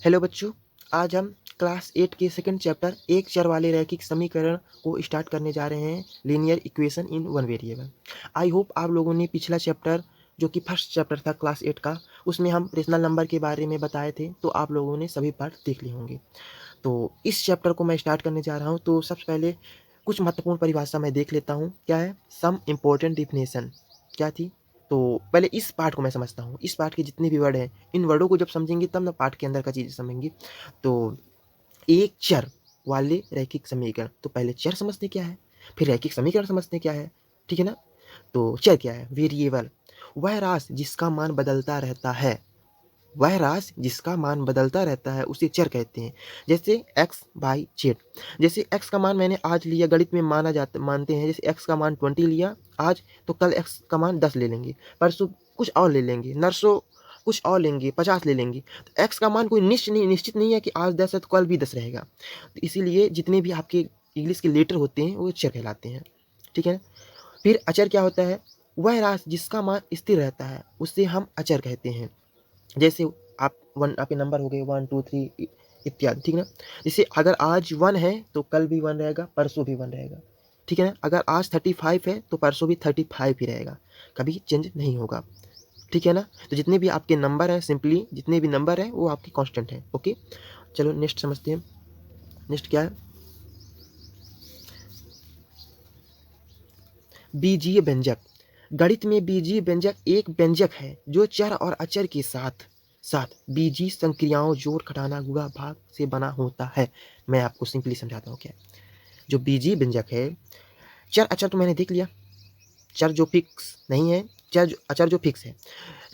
Hello बच्चों, आज हम क्लास 8 के सेकंड चैप्टर एक चर वाले रैखिक समीकरण को स्टार्ट करने जा रहे हैं, linear equation in one variable. I hope आप लोगों ने पिछला चैप्टर जो कि फर्स्ट चैप्टर था क्लास 8 का, उसमें हम रेशनल नंबर के बारे में बताए थे, तो आप लोगों ने सभी पार्ट देख लिए होंगे। तो इस चैप्टर को मैं स्टार्ट करने जा रहा हूँ, तो सबसे पहले कुछ महत्वपूर्ण परिभाषा मैं देख लेता हूँ। क्या है? सम इम्पोर्टेंट डिफिनेशन क्या थी? तो पहले इस पार्ट को मैं समझता हूँ। इस पार्ट के जितने भी वर्ड हैं, इन वर्डों को जब समझेंगे तब ना पार्ट के अंदर का चीज़ समझेंगे। तो एक चर वाले रैखिक समीकरण, तो पहले चर समझते क्या है, फिर रैखिक समीकरण समझते क्या है। ठीक है ना? तो चर क्या है? वेरिएबल, वह राशि जिसका मान बदलता रहता है, वह राशि जिसका मान बदलता रहता है उसे चर कहते हैं। जैसे x बाई जेड, जैसे x का मान मैंने आज लिया, गणित में मानते हैं, जैसे x का मान 20 लिया आज, तो कल x का मान 10 ले लेंगे, परसों कुछ और ले लेंगे, नरसों कुछ और लेंगे, 50 ले लेंगे। तो x का मान कोई निश्चित नहीं है कि आज 10 है तो कल भी 10 रहेगा। तो इसीलिए जितने भी आपके इंग्लिश के लेटर होते हैं वो चर कहलाते हैं। ठीक है। फिर अचर क्या होता है? वह राशि जिसका मान स्थिर रहता है उसे हम अचर कहते हैं। जैसे आपके नंबर हो गए 1 2 3 इत्यादि। ठीक है ना? जैसे अगर आज 1 है तो कल भी 1 रहेगा, परसों भी 1 रहेगा। ठीक है ना? अगर आज 35 है तो परसों भी 35 ही रहेगा, कभी चेंज नहीं होगा। ठीक है ना? तो जितने भी आपके नंबर हैं, सिंपली जितने भी नंबर हैं वो आपके कांस्टेंट हैं। ओके, चलो नेक्स्ट समझते हैं। नेक्स्ट क्या है? बीजीय व्यंजक। गणित में बीजीय व्यंजक एक व्यंजक है जो चर और अचर के साथ साथ बीजीय संक्रियाओं जोड़, घटाना, गुणा, भाग से बना होता है। मैं आपको सिंपली समझाता हूँ क्या है। जो बीजीय व्यंजक है, चर अचर तो मैंने देख लिया, चर जो फिक्स नहीं है, अचर जो फिक्स है।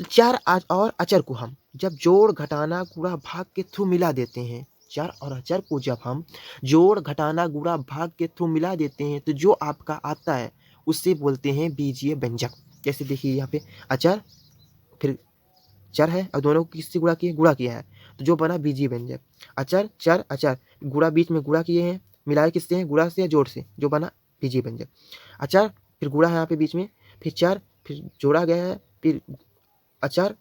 चर और अचर को हम जब जोड़, घटाना, गुणा, भाग के थ्रू मिला देते हैं, चर और अचर को जब हम जोड़, घटाना, गुणा, भाग के थ्रू मिला देते हैं, तो जो आपका आता है उससे बोलते हैं बीजीय व्यंजक। जैसे देखिए यहाँ पे अचर फिर चर है और दोनों को किससे गुणा किया? गुणा किया है, तो जो बना बीजीय व्यंजक। अचर चर अचर गुणा, बीच में गुणा किए हैं, मिलाए किससे हैं? गुणा से या जोड़ से, जो बना बीजीय व्यंजक। अचर फिर गुणा है यहाँ पे बीच में, फिर चर फिर जोड़ा गया है, फिर अचर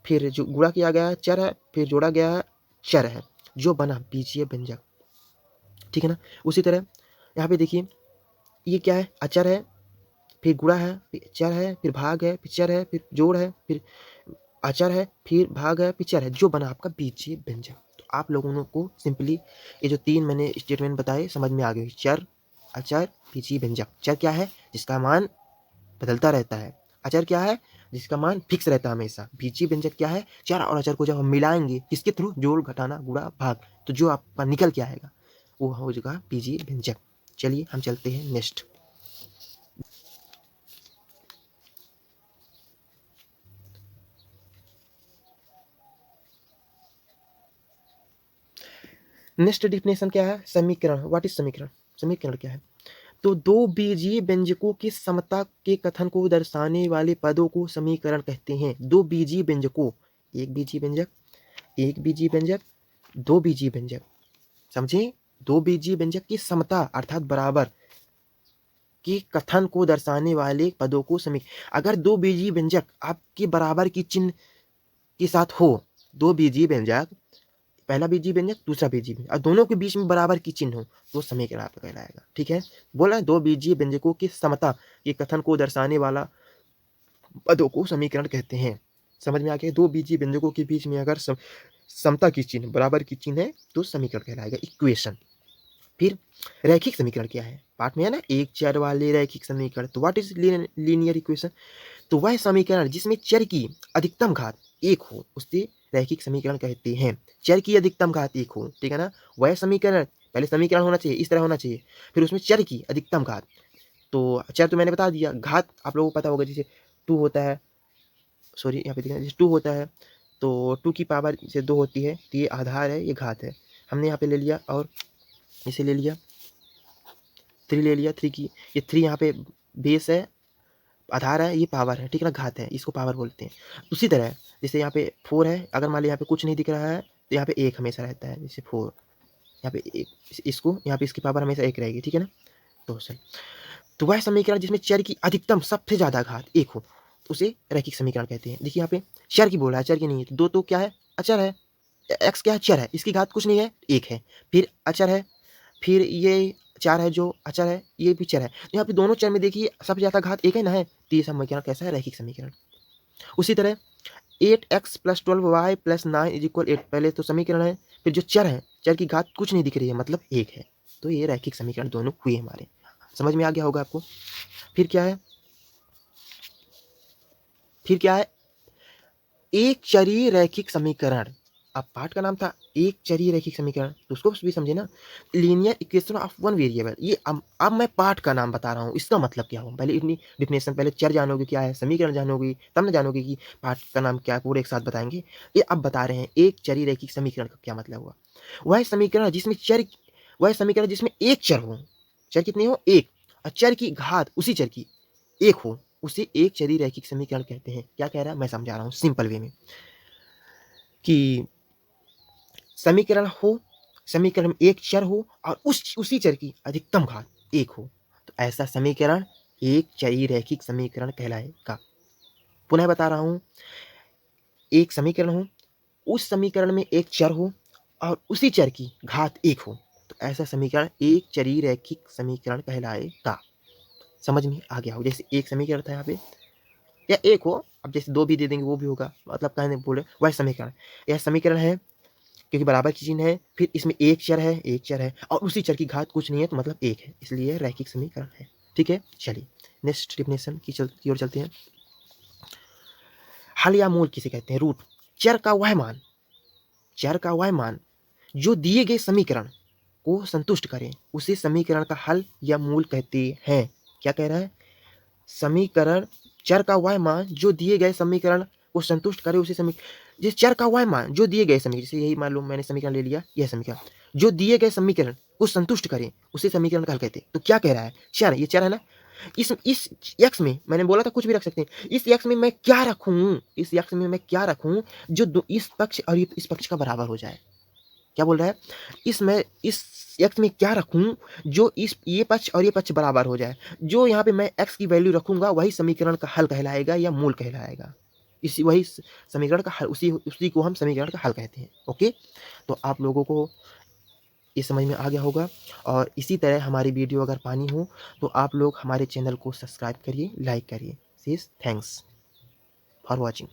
फिर जो गुणा किया गया है चर है, फिर जोड़ा गया है चर है, जो बना बीजीय व्यंजक। ठीक है ना? उसी तरह यहाँ पे देखिए, ये क्या है? अचर है, फिर गुणा है, फिर चर है, फिर भाग है, फिर चर है, फिर जोड़ है, फिर अचर है, फिर भाग है, फिर चर है, जो बना आपका बीजीय व्यंजक। तो आप लोगों को सिंपली ये जो 3 मैंने स्टेटमेंट बताए समझ में आ गई। चर, अचर, बीजीय व्यंजक। चर क्या है? जिसका मान बदलता रहता है। अचर क्या है? जिसका मान फिक्स रहता है हमेशा। बीजीय व्यंजक क्या है? चर और अचर को जब हम मिलाएंगे किसके थ्रू? जोड़, घटाना, गुणा, भाग, तो जो आपका निकल के आएगा वो हो जाएगा बीजीय व्यंजक। चलिए हम चलते हैं नेक्स्ट। नेक्स्ट डिफिनेशन क्या है? समीकरण। व्हाट इज समीकरण? समीकरण क्या है? तो दो बीजीय व्यंजकों की समता के कथन को दर्शाने वाले पदों को समीकरण कहते हैं। दो बीजीय व्यंजकों, एक बीजीय व्यंजक, एक बीजीय व्यंजक, दो बीजीय व्यंजक, समझे? दो बीजीय व्यंजक की समता अर्थात बराबर के कथन को दर्शाने वाले पदों को अगर दो बीजीय व्यंजक आपके बराबर की चिन्ह के साथ हो, दो बीजीय व्यंजक, पहला बीजीय व्यंजक दूसरा बीजीय व्यंजक, और दोनों के बीच में बराबर की चिन्ह हो, तो समीकरण आपका कहलाएगा। ठीक है? बोला दो बीजीय व्यंजकों की समता के कथन को दर्शाने वाला पदों को समीकरण कहते हैं। समझ में आ गया? दो बीजीय व्यंजकों के बीच में अगर समता की चिन्ह, बराबर की चिन्ह है, तो समीकरण कहलाएगा, इक्वेशन। फिर रैखिक समीकरण क्या है? पाठ में है ना, एक चर वाले रैखिक समीकरण। तो व्हाट इज लीनियर इक्वेशन? तो वह समीकरण जिसमें चर की अधिकतम घात एक हो उसे रैखिक समीकरण कहते हैं। चर की अधिकतम घात एक हो, ठीक है ना? वह समीकरण, पहले समीकरण होना चाहिए इस तरह होना चाहिए, फिर उसमें चर की अधिकतम घात। तो चर तो मैंने बता दिया, घात आप लोगों को पता होगा, जैसे 2 होता है, सॉरी यहाँ पे देखना, जैसे 2 होता है तो 2 की पावर से 2 होती है, तो ये आधार है, ये घात है। हमने यहाँ पे ले लिया और इसे ले लिया, 3 ले लिया, 3 की, ये 3 यहाँ पे बेस है, आधार है, ये पावर है, ठीक है ना? घात है, इसको पावर बोलते हैं। उसी तरह जैसे यहाँ पे 4 है, अगर मान लीजिए यहाँ पे कुछ नहीं दिख रहा है तो यहाँ पे 1 हमेशा रहता है, जैसे 4, यहाँ पे 1, इसको यहाँ पे इसकी पावर हमेशा 1 रहेगी, ठीक है ना? तो चल, तो वह समीकरण जिसमें चर की अधिकतम सबसे ज़्यादा घात 1 हो, तो उसे रैखिक समीकरण कहते हैं। देखिए यहाँ पे चर की बोल रहा है, चर की नहीं है, तो 2 तो क्या है? अचर है, एक्स क्या है, चर है, इसकी घात कुछ नहीं है, 1 है। फिर अचर है, फिर ये 4 है जो अचर है, ये भी चर है। तो यहाँ पे दोनों चर में देखिए सबसे ज़्यादा घात 1 है ना है, तो ये समीकरण कैसा है, रैखिक समीकरण। उसी तरह 8x + 12y + 9 = 8, पहले तो समीकरण है, फिर जो चर है, चर की घात कुछ नहीं दिख रही है मतलब 1 है। तो ये रैखिक समीकरण दोनों हुए हमारे। समझ में आ गया होगा आपको। फिर क्या है, एक चरी रैखिक समीकरण। अब पाठ का नाम था एक चरी रैखिक समीकरण, तो उसको भी समझे ना, linear equation of one variable. ये अब मैं पाठ का नाम बता रहा हूँ, इसका मतलब क्या हो, पहले इतनी डिफिनेशन, पहले चर जानोगे क्या है, समीकरण जानोगे, तब ना जानोगे कि पाठ का नाम क्या है, पूरे एक साथ बताएंगे। ये अब बता रहे हैं एक चरी रैखिक समीकरण का क्या मतलब हुआ। वह समीकरण जिसमें एक चर हो, चर कितने हो, एक, और चर की घात उसी चर की 1 हो, उसे एक चरी रैखिक समीकरण कहते हैं। क्या कह रहा है मैं समझा रहा हूँ सिंपल वे में, कि समीकरण में एक चर हो और उसी चर की अधिकतम घात 1 हो, तो ऐसा समीकरण एक चरी रैखिक समीकरण कहलाएगा। पुनः बता रहा हूँ, एक समीकरण हो, उस समीकरण में एक चर हो और उसी चर की घात 1 हो, तो ऐसा समीकरण एक चरी रैखिक समीकरण कहलाएगा। समझ में आ गया हो। जैसे एक समीकरण था यहाँ पे, या एक हो, अब जैसे 2 भी दे देंगे वो भी होगा, मतलब कहने बोले वह समीकरण, यह समीकरण है क्योंकि बराबर की चिन्ह है, फिर इसमें एक चर है और उसी चर की घात कुछ नहीं है, तो मतलब 1 है, इसलिए रैखिक समीकरण है। ठीक है, चलिए नेक्स्ट डिफिनेशन की ओर चलते हैं। हल या मूल किसे कहते हैं, रूट। चर का वह मान जो दिए गए समीकरण को संतुष्ट करे, उसे समीकरण का हल या मूल कहते हैं। क्या कह रहा है, समीकरण, चर का वह मान जो दिए गए समीकरण को संतुष्ट करे, उसे जिस चर का वह मान जो दिए गए समीकरण, जैसे यही मान लो मैंने समीकरण ले लिया, यह समीकरण जो दिए गए समीकरण को संतुष्ट करे, उसे समीकरण का हल कहते हैं। तो क्या कह रहा है, चर, ये चर है ना, इस यक्स में मैंने बोला था कुछ भी रख सकते हैं, इस यक्स में मैं क्या रखूं जो इस पक्ष और इस पक्ष का बराबर हो जाए। क्या बोल रहा है, इस एक्स में क्या रखूं जो ये पक्ष और ये पक्ष बराबर हो जाए, जो यहाँ पे मैं एक्स की वैल्यू रखूंगा वही समीकरण का हल कहलाएगा या मूल कहलाएगा। वही समीकरण का हल, उसी को हम समीकरण का हल कहते हैं। ओके, तो आप लोगों को ये समझ में आ गया होगा। और इसी तरह हमारी वीडियो अगर पानी हो तो आप लोग हमारे चैनल को सब्सक्राइब करिए, लाइक करिए। Thanks for watching.